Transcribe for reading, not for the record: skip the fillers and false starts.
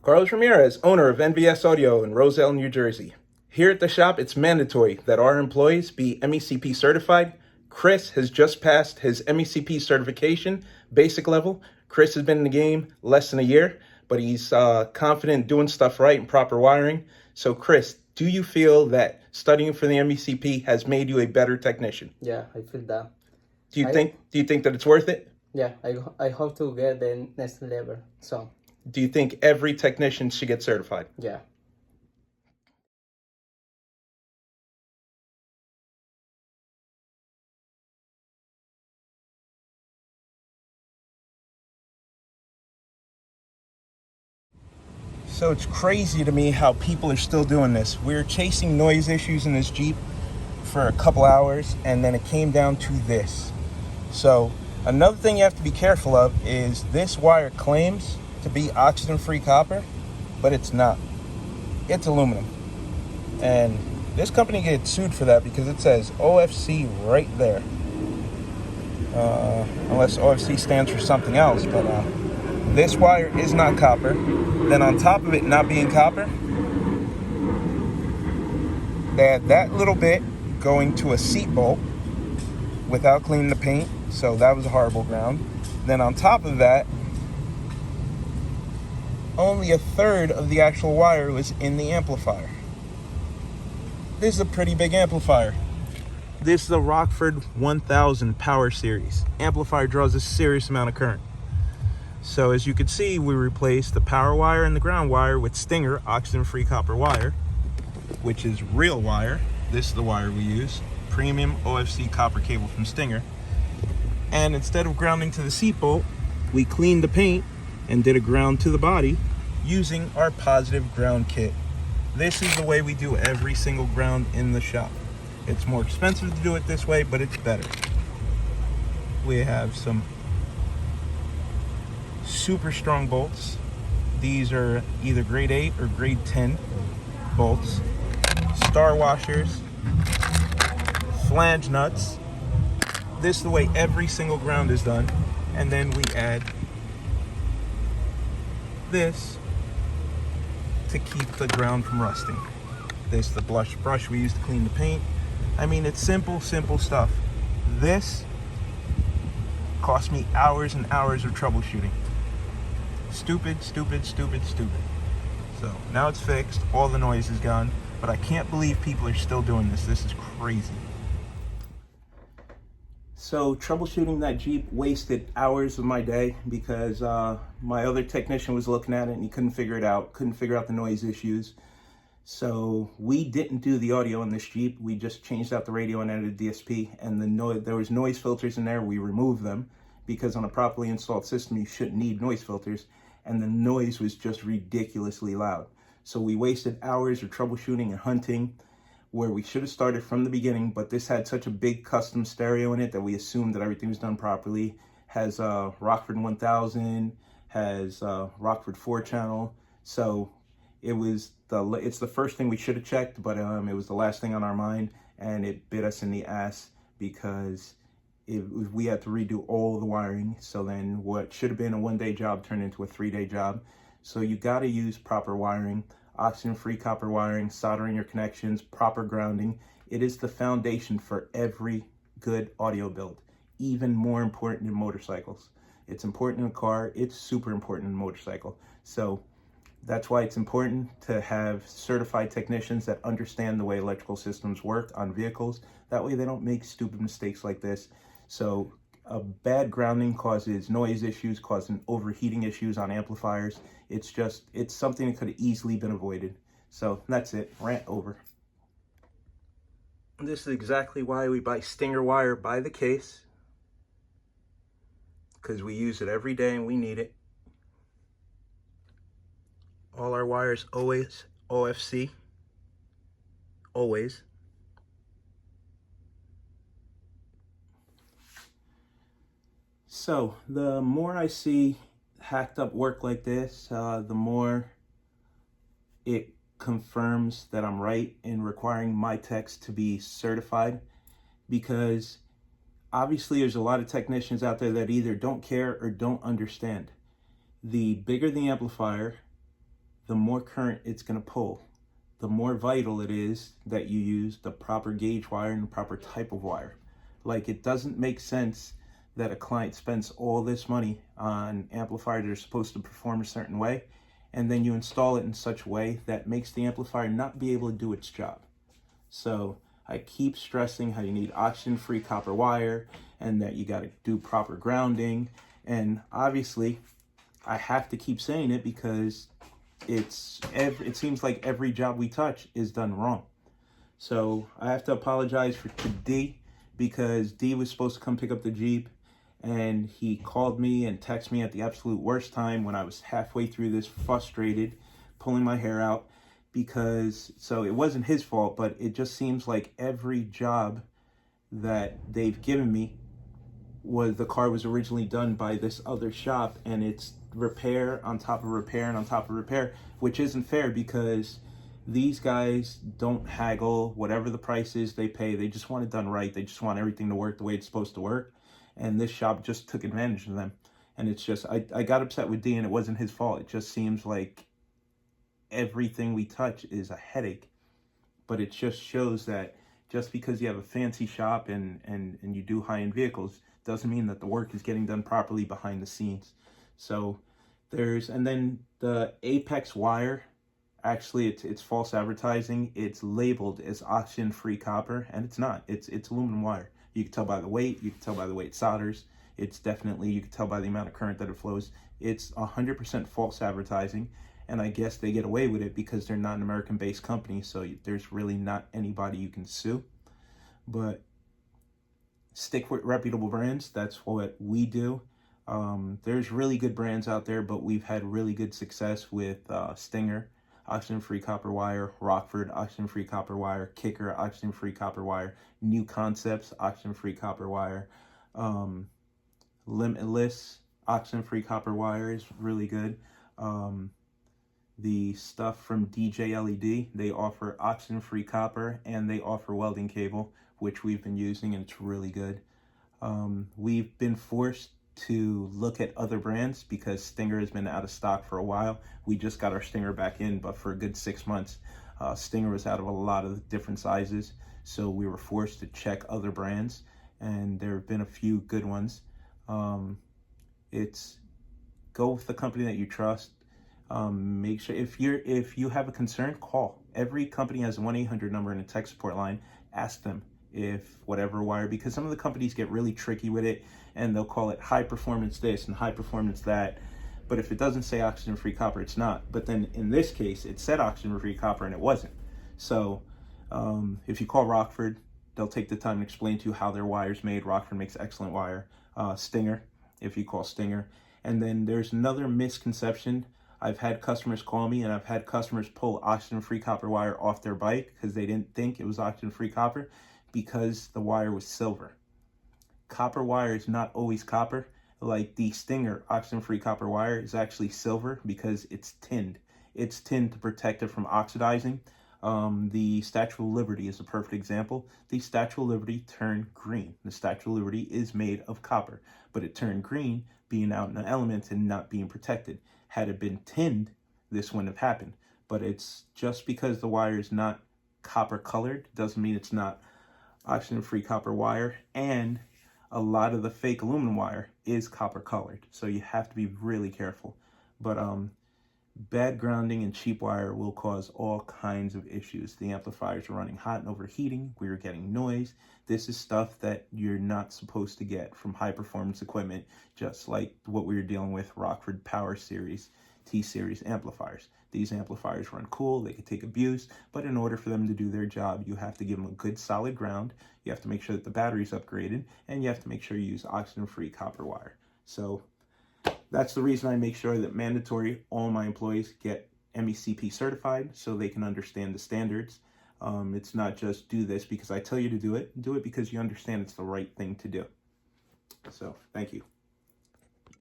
Carlos Ramirez, owner of NVS Audio in Roselle, New Jersey. Here at the shop, it's mandatory that our employees be MECP certified. Chris has just passed his MECP certification, basic level. Chris has been in the game less than a year, but he's confident doing stuff right and proper wiring. So, Chris, do you feel that studying for the MECP has made you a better technician? Yeah, I feel that. Do you think that it's worth it? Yeah, I hope to get the next level. So Do you think every technician should get certified? yeah. So it's crazy to me how people are still doing this. We're chasing noise issues in this Jeep for a couple hours, and then it came down to this. So another thing you have to be careful of is this wire claims to be oxygen-free copper, but it's not. It's aluminum. And this company gets sued for that because it says OFC right there. Unless OFC stands for something else, but this wire is not copper. Then on top of it not being copper, they had that little bit going to a seat bolt without cleaning the paint, so that was a horrible ground. Then on top of that, only a third of the actual wire was in the amplifier. This is a pretty big amplifier. This is the Rockford 1000 Power Series. Amplifier draws a serious amount of current. So as you can see, we replaced the power wire and the ground wire with Stinger oxygen-free copper wire, which is real wire. This is the wire we use, premium OFC copper cable from Stinger. And instead of grounding to the seat bolt, we cleaned the paint and did a ground to the body using our positive ground kit. This is the way we do every single ground in the shop. It's more expensive to do it this way, but it's better. We have some super strong bolts. These are either grade 8 or grade 10 bolts. Star washers, flange nuts. This is the way every single ground is done. And then we add this to keep the ground from rusting. This is the brush we use to clean the paint. I mean, it's simple stuff. This cost me hours and hours of troubleshooting. Stupid. So now it's fixed, all the noise is gone, but I can't believe people are still doing this. This is crazy. So troubleshooting that Jeep wasted hours of my day because my other technician was looking at it and he couldn't figure it out, couldn't figure out the noise issues. So we didn't do the audio in this Jeep. We just changed out the radio and added DSP, and there was noise filters in there. We removed them because on a properly installed system, you shouldn't need noise filters. And the noise was just ridiculously loud. So we wasted hours of troubleshooting and hunting where we should have started from the beginning, but this had such a big custom stereo in it that we assumed that everything was done properly. Has Rockford 1000, has Rockford 4-channel. So it's the first thing we should have checked, but it was the last thing on our mind, and it bit us in the ass because we had to redo all the wiring. So then what should have been a one-day job turned into a 3-day job. So you got to use proper wiring, oxygen-free copper wiring, soldering your connections, proper grounding. It is the foundation for every good audio build, even more important in motorcycles. It's important in a car, it's super important in a motorcycle. So that's why it's important to have certified technicians that understand the way electrical systems work on vehicles. That way they don't make stupid mistakes like this. So a bad grounding causes noise issues, causing overheating issues on amplifiers. It's something that could have easily been avoided. So that's it, rant over. This is exactly why we buy Stinger wire by the case, because we use it every day and we need it. All our wires always OFC, always. So the more I see hacked up work like this, the more it confirms that I'm right in requiring my techs to be certified, because obviously there's a lot of technicians out there that either don't care or don't understand. The bigger the amplifier, the more current it's going to pull. The more vital it is that you use the proper gauge wire and the proper type of wire. Like, it doesn't make sense that a client spends all this money on amplifiers that are supposed to perform a certain way, and then you install it in such a way that makes the amplifier not be able to do its job. So I keep stressing how you need oxygen-free copper wire and that you got to do proper grounding. And obviously, I have to keep saying it because it seems like every job we touch is done wrong. So I have to apologize to D, because D was supposed to come pick up the Jeep, and he called me and texted me at the absolute worst time when I was halfway through this, frustrated, pulling my hair out, because, so it wasn't his fault, but it just seems like every job that they've given me the car was originally done by this other shop, and it's repair on top of repair and on top of repair, which isn't fair, because these guys don't haggle. Whatever the price is, they pay. They just want it done right. They just want everything to work the way it's supposed to work. And this shop just took advantage of them. And it's just, I got upset with D, and it wasn't his fault. It just seems like everything we touch is a headache. But it just shows that just because you have a fancy shop and you do high-end vehicles doesn't mean that the work is getting done properly behind the scenes. So and then the Apex wire, actually it's false advertising. It's labeled as oxygen-free copper, and it's not. It's aluminum wire. You can tell by the weight. You can tell by the way it solders. It's definitely, you can tell by the amount of current that it flows. It's 100% false advertising, and I guess they get away with it because they're not an American-based company, so there's really not anybody you can sue. But stick with reputable brands. That's what we do. There's really good brands out there, but we've had really good success with Stinger, oxygen-free copper wire; Rockford, oxygen-free copper wire; Kicker, oxygen-free copper wire; New Concepts, oxygen-free copper wire; Limitless, oxygen-free copper wire is really good. The stuff from DJ LED, they offer oxygen-free copper, and they offer welding cable, which we've been using, and it's really good. We've been forced to look at other brands because Stinger has been out of stock for a while. We just got our Stinger back in, but for a good 6 months, Stinger was out of a lot of different sizes, so we were forced to check other brands, and there have been a few good ones. It's go with the company that you trust. Make sure if you have a concern, call. Every company has a 1-800 number and a tech support line. Ask them if whatever wire, because some of the companies get really tricky with it, and they'll call it high performance this and high performance that. But if it doesn't say oxygen free copper, it's not. But then in this case, it said oxygen free copper and it wasn't. So if you call Rockford, they'll take the time to explain to you how their wire's made. Rockford makes excellent wire. Stinger, if you call Stinger. And then there's another misconception. I've had customers call me, and I've had customers pull oxygen-free copper wire off their bike because they didn't think it was oxygen-free copper because the wire was silver. Copper wire is not always copper. Like the Stinger oxygen-free copper wire is actually silver because it's tinned. It's tinned to protect it from oxidizing. The Statue of Liberty is a perfect example. The Statue of Liberty turned green. The Statue of Liberty is made of copper, but it turned green being out in the elements and not being protected. Had it been tinned, this wouldn't have happened. But it's just because the wire is not copper colored doesn't mean it's not oxygen-free copper wire. And a lot of the fake aluminum wire is copper colored, so you have to be really careful. But bad grounding and cheap wire will cause all kinds of issues. The amplifiers are running hot and overheating. We are getting noise. This is stuff that you're not supposed to get from high performance equipment, just like what we were dealing with Rockford Power Series, T-Series amplifiers. These amplifiers run cool, they can take abuse, but in order for them to do their job, you have to give them a good solid ground, you have to make sure that the battery's upgraded, and you have to make sure you use oxygen-free copper wire. So that's the reason I make sure that mandatory all my employees get MECP certified so they can understand the standards. It's not just do this because I tell you to do it because you understand it's the right thing to do. So thank you.